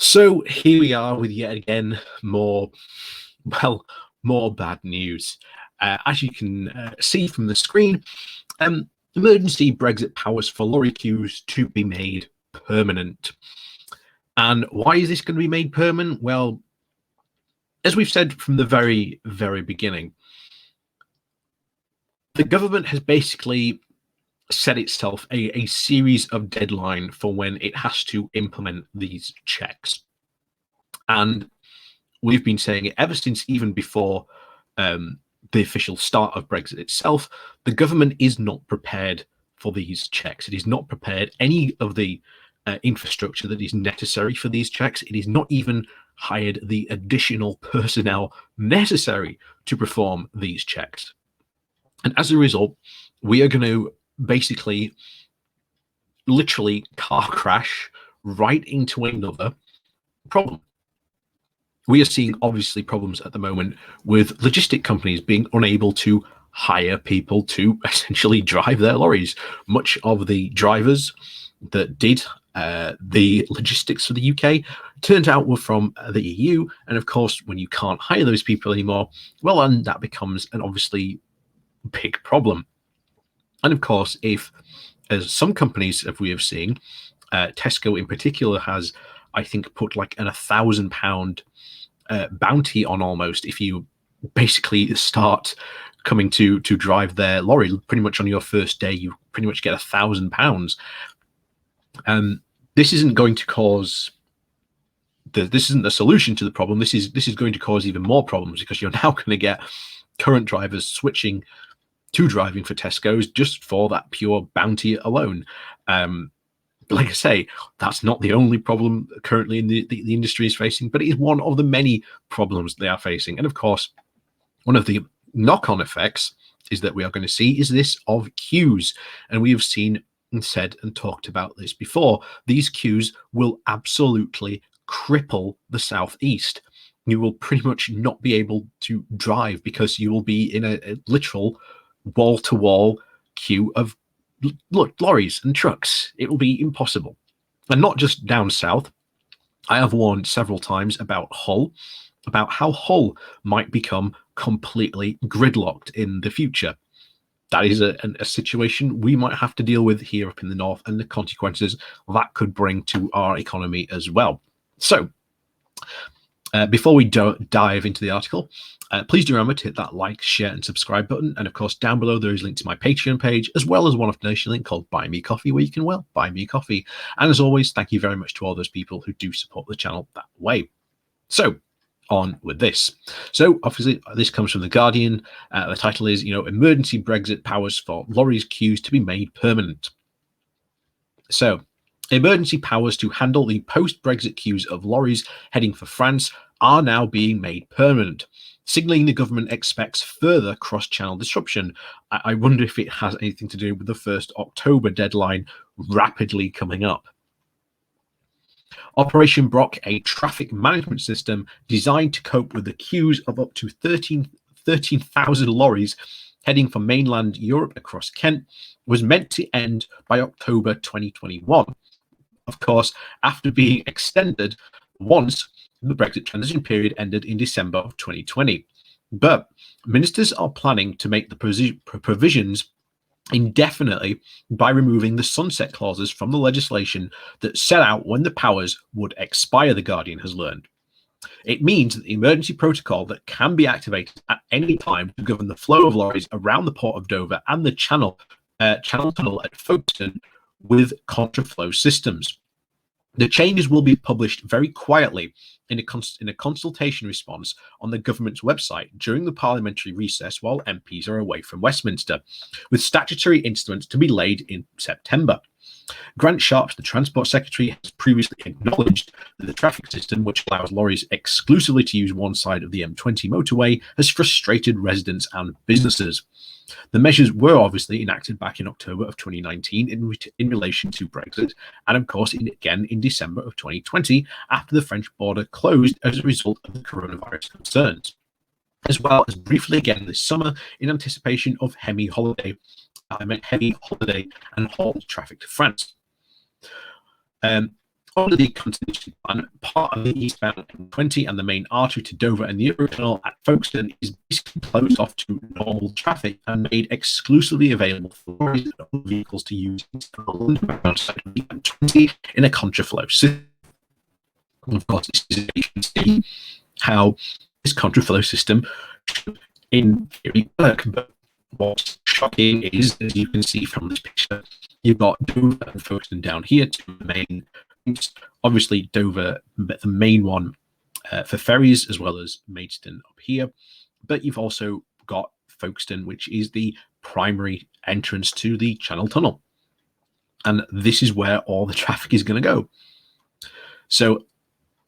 So here we are with yet again well, more bad news. As you can see from the screen, emergency Brexit powers for lorry queues to be made permanent. And why is this going to be made permanent? Well, as we've said from the very, very beginning, the government has basically set itself a series of deadline for when it has to implement these checks. And we've been saying it ever since even before the official start of Brexit itself. The government is not prepared for these checks. It is not prepared any of the infrastructure that is necessary for these checks. It is not even hired the additional personnel necessary to perform these checks. And as a result, we are going to basically literally car crash right into another problem. We are seeing obviously problems at the moment with logistic companies being unable to hire people to essentially drive their lorries. Much of the drivers that did the logistics for the UK turns out were from the EU. And of course, when you can't hire those people anymore, well, then that becomes an obviously big problem. And of course, if, as some companies, as we have seen, Tesco in particular has, I think, put like an £1,000 bounty on almost if you basically start coming to drive their lorry. Pretty much on your first day, you pretty much get £1,000. This isn't going to cause this isn't the solution to the problem. This is going to cause even more problems, because you're now going to get current drivers switching to driving for Tesco's just for that pure bounty alone. Like I say, that's not the only problem currently in the industry is facing, but it is one of the many problems they are facing. And of course, one of the knock-on effects is that we are going to see is this of queues. And we have seen and said and talked about this before. These queues will absolutely cripple the southeast. You will pretty much not be able to drive because you will be in a literal wall-to-wall queue of lorries and trucks. It will be impossible. And not just down south. I have warned several times about Hull, about how Hull might become completely gridlocked in the future. That is a situation we might have to deal with here up in the north, and the consequences that could bring to our economy as well. So before we dive into the article, please do remember to hit that like, share, and subscribe button. And of course, down below, there is a link to my Patreon page, as well as one-off donation link called Buy Me Coffee, where you can, well, buy me coffee. And as always, thank you very much to all those people who do support the channel that way. So, on with this. So, obviously, this comes from The Guardian. The title is, Emergency Brexit powers for lorries queues to be made permanent. So, emergency powers to handle the post-Brexit queues of lorries heading for France are now being made permanent, signalling the government expects further cross-channel disruption. I wonder if it has anything to do with the 1st October deadline rapidly coming up. Operation Brock, a traffic management system designed to cope with the queues of up to 13,000 lorries heading from mainland Europe across Kent, was meant to end by October 2021. Of course, after being extended once the Brexit transition period ended in December of 2020. But ministers are planning to make the provisions indefinitely by removing the sunset clauses from the legislation that set out when the powers would expire, The Guardian has learned. It means that the emergency protocol that can be activated at any time to govern the flow of lorries around the port of Dover and the Channel Tunnel at Folkestone with contraflow systems. The changes will be published very quietly in a consultation response on the government's website during the parliamentary recess while MPs are away from Westminster, with statutory instruments to be laid in September. Grant Sharps, the Transport Secretary, has previously acknowledged that the traffic system, which allows lorries exclusively to use one side of the M20 motorway, has frustrated residents and businesses. The measures were obviously enacted back in October of 2019 in relation to Brexit, and of course again in December of 2020 after the French border closed as a result of the coronavirus concerns, as well as briefly again this summer in anticipation of heavy holiday and halt traffic to France. Under the contingency plan, part of the eastbound M20 and the main artery to Dover and the Eurotunnel at Folkestone is basically closed off to normal traffic and made exclusively available for lorries and other vehicles to use instead of the underground side of the M20 in a contraflow system. And of course, this is you can see how this contraflow system should, in theory, work. But what's shocking is, as you can see from this picture, you've got Dover and Folkestone down here, two main. Obviously, Dover, the main one for ferries, as well as Maidstone up here. But you've also got Folkestone, which is the primary entrance to the Channel Tunnel. And this is where all the traffic is going to go. So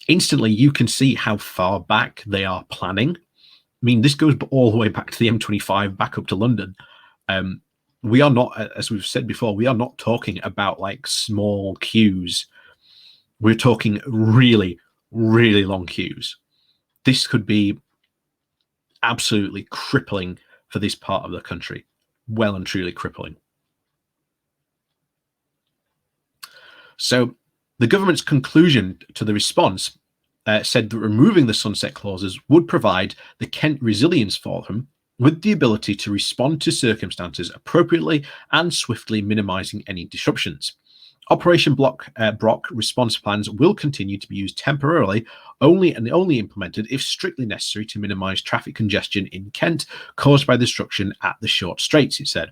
instantly, you can see how far back they are planning. I mean, this goes all the way back to the M25, back up to London. We are not, as we've said before, we are not talking about like small queues. We're talking really, really long queues. This could be absolutely crippling for this part of the country. Well and truly crippling. So the government's conclusion to the response said that removing the sunset clauses would provide the Kent resilience forum with the ability to respond to circumstances appropriately and swiftly minimizing any disruptions. Operation Brock response plans will continue to be used temporarily, only implemented if strictly necessary to minimize traffic congestion in Kent caused by the disruption at the short straits, it said.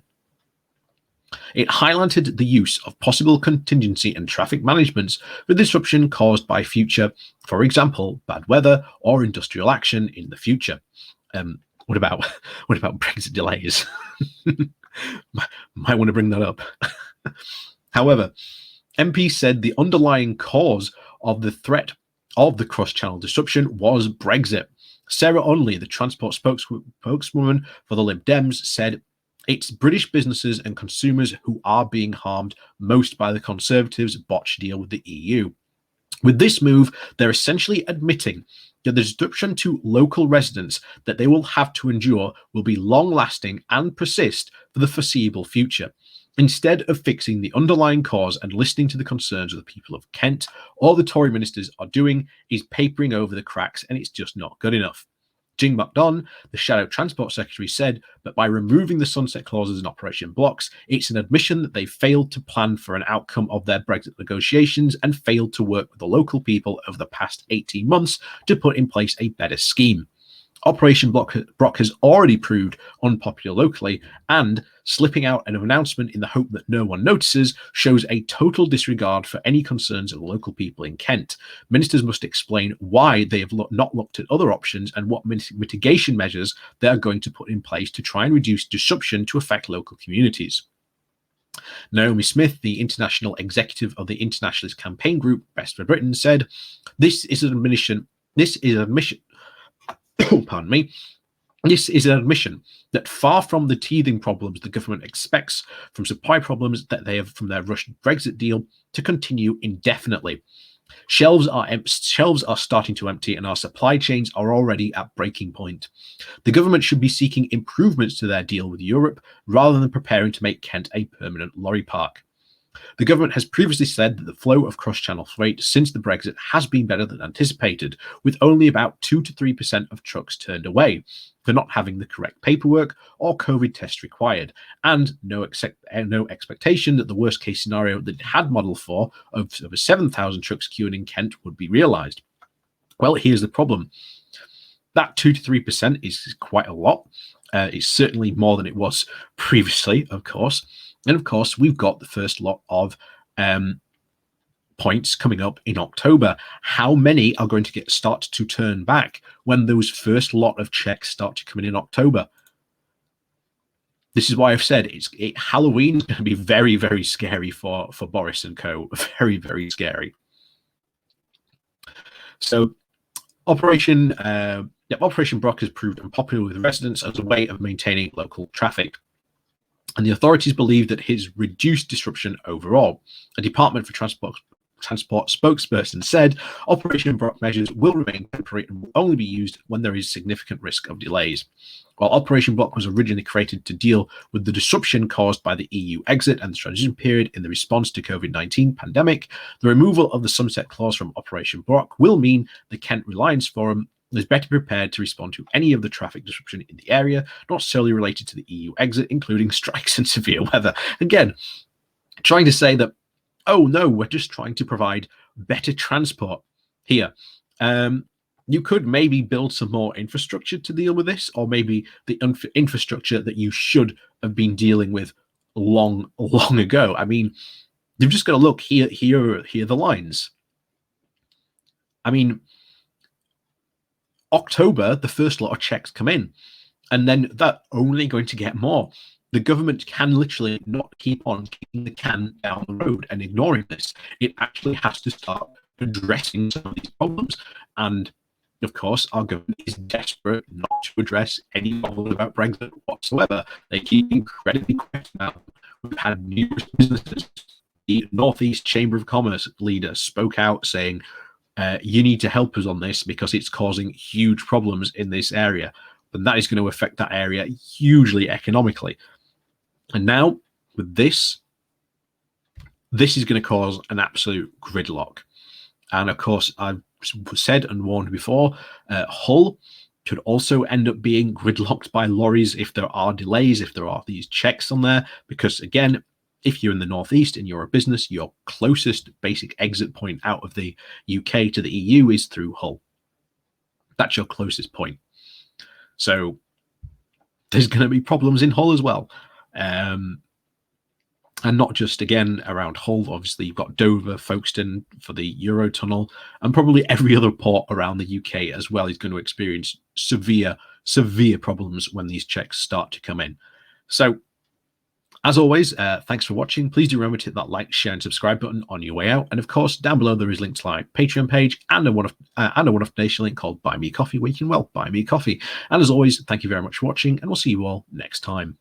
It highlighted the use of possible contingency and traffic management for disruption caused by future, for example, bad weather or industrial action in the future. What about Brexit delays? Might want to bring that up. However, MP said the underlying cause of the threat of the cross-channel disruption was Brexit. Sarah Onley, the transport spokeswoman for the Lib Dems, said it's British businesses and consumers who are being harmed most by the Conservatives' botched deal with the EU. With this move, they're essentially admitting that the disruption to local residents that they will have to endure will be long-lasting and persist for the foreseeable future. Instead of fixing the underlying cause and listening to the concerns of the people of Kent, all the Tory ministers are doing is papering over the cracks, and it's just not good enough. Jing McDon, the Shadow Transport Secretary, said that by removing the sunset clauses in Operation Blocks, it's an admission that they failed to plan for an outcome of their Brexit negotiations and failed to work with the local people over the past 18 months to put in place a better scheme. Operation Brock has already proved unpopular locally, and slipping out an announcement in the hope that no one notices shows a total disregard for any concerns of the local people in Kent. Ministers must explain why they have not looked at other options and what mitigation measures they are going to put in place to try and reduce disruption to affect local communities. Naomi Smith, the international executive of the internationalist campaign group Best for Britain, said, This is an admission pardon me. This is an admission that far from the teething problems the government expects from supply problems that they have from their Russian Brexit deal to continue indefinitely. Shelves are starting to empty and our supply chains are already at breaking point. The government should be seeking improvements to their deal with Europe rather than preparing to make Kent a permanent lorry park. The government has previously said that the flow of cross-channel freight since the Brexit has been better than anticipated, with only about 2 to 3% of trucks turned away for not having the correct paperwork or COVID tests required, and no expectation that the worst-case scenario that it had modelled for of over 7,000 trucks queuing in Kent would be realised. Well, here's the problem. That 2 to 3% is quite a lot. It's certainly more than it was previously, of course. And of course, we've got the first lot of points coming up in October. How many are going to start to turn back when those first lot of checks start to come in October? This is why I've said Halloween is going to be very, very scary for Boris and co. Very, very scary. So Operation Brock has proved unpopular with residents as a way of maintaining local traffic. And the authorities believe that his reduced disruption overall. A Department for Transport Transport spokesperson said Operation Brock measures will remain temporary and will only be used when there is significant risk of delays. While Operation Block was originally created to deal with the disruption caused by the EU exit and the transition period in the response to COVID-19 pandemic, the removal of the sunset clause from Operation Block will mean the Kent Reliance Forum is better prepared to respond to any of the traffic disruption in the area, not solely related to the EU exit, including strikes and severe weather. Again, trying to say that, oh no, we're just trying to provide better transport here. You could maybe build some more infrastructure to deal with this, or maybe the infrastructure that you should have been dealing with long ago. I mean, you've just got to look here are the lines. I mean, October, the first lot of checks come in, and then they're only going to get more. The government can literally not keep on kicking the can down the road and ignoring this. It actually has to start addressing some of these problems. And of course, our government is desperate not to address any problem about Brexit whatsoever. They keep incredibly quiet about it. We've had numerous businesses. The North East Chamber of Commerce leader spoke out saying, you need to help us on this because it's causing huge problems in this area. And that is going to affect that area hugely economically. And now with this is going to cause an absolute gridlock. And of course, I've said and warned before, Hull could also end up being gridlocked by lorries if there are delays, if there are these checks on there. Because again, if you're in the Northeast and you're a business, your closest basic exit point out of the UK to the EU is through Hull. That's your closest point. So there's going to be problems in Hull as well. And not just, again, around Hull. Obviously, you've got Dover, Folkestone for the Eurotunnel, and probably every other port around the UK as well is going to experience severe problems when these checks start to come in. So, as always, thanks for watching. Please do remember to hit that like, share, and subscribe button on your way out. And of course, down below there is links to my Patreon page and a one-off donation link called Buy Me Coffee, where you can, well, buy me coffee. And as always, thank you very much for watching, and we'll see you all next time.